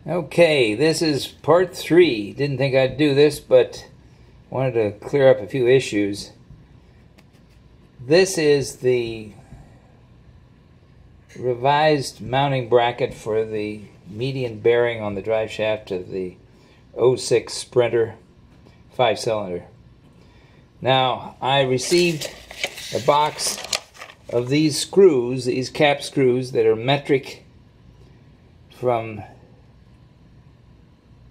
Okay, this is part 3. Didn't think I'd do this, but wanted to clear up a few issues. This is the revised mounting bracket for the median bearing on the drive shaft of the 06 Sprinter 5-cylinder. Now, I received a box of these screws, these cap screws that are metric from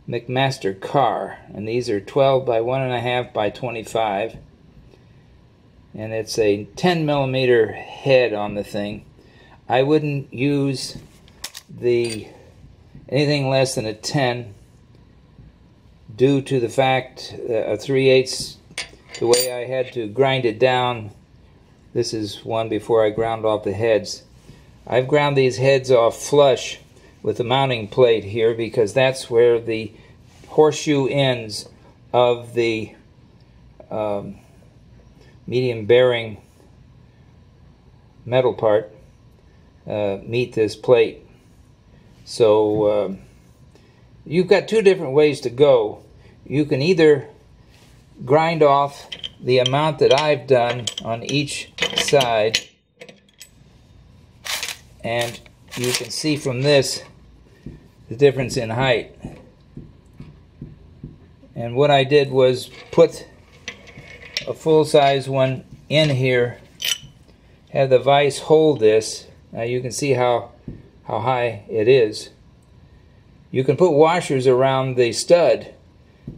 McMaster-Carr, and these are 12 by 1.5 by 25, and it's a 10 millimeter head on the thing. I wouldn't use anything less than a 10 due to the fact a 3/8, the way I had to grind it down. This is one before I ground off the heads. I've ground these heads off flush with the mounting plate here because that's where the horseshoe ends of the medium bearing metal part meet this plate. So you've got two different ways to go. You can either grind off the amount that I've done on each side, and you can see from this the difference in height. And what I did was put a full-size one in here, have the vise hold this. Now you can see how high it is. You can put washers around the stud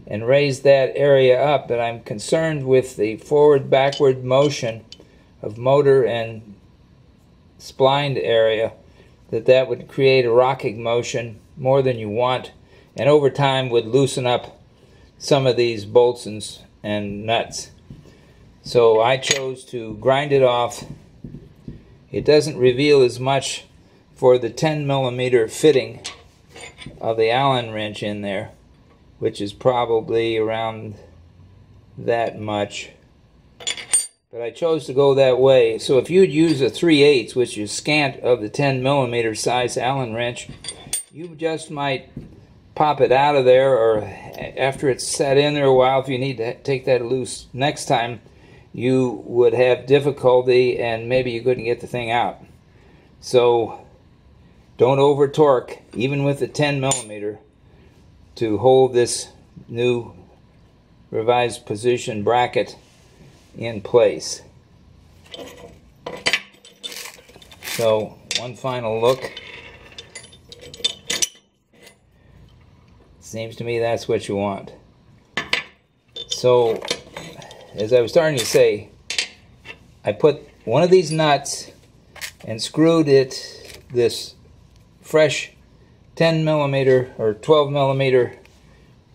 and raise that area up, but I'm concerned with the forward-backward motion of motor and splined area, that would create a rocking motion more than you want, and over time would loosen up some of these bolts and nuts. So I chose to grind it off. It doesn't reveal as much for the 10 millimeter fitting of the Allen wrench in there, which is probably around that much. But I chose to go that way. So if you'd use a 3/8, which is scant of the 10 millimeter size Allen wrench, you just might pop it out of there, or after it's set in there a while, if you need to take that loose next time, you would have difficulty and maybe you couldn't get the thing out. So don't over torque, even with the 10 millimeter, to hold this new revised position bracket in place. So one final look. Seems to me that's what you want. So as I was starting to say, I put one of these nuts and screwed this fresh 10 millimeter or 12 millimeter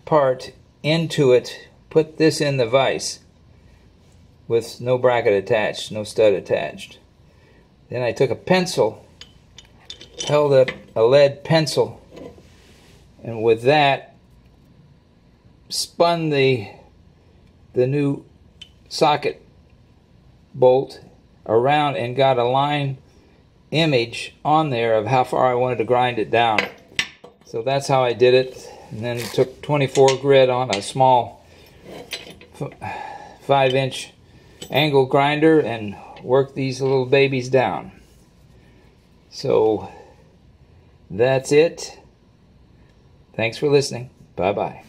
part into it, put this in the vise with no bracket attached, no stud attached. Then I took a pencil, held up a lead pencil, and with that spun the new socket bolt around and got a line image on there of how far I wanted to grind it down. So that's how I did it, and then took 24 grit on a small 5-inch angle grinder and worked these little babies down. So that's it. Thanks for listening. Bye-bye.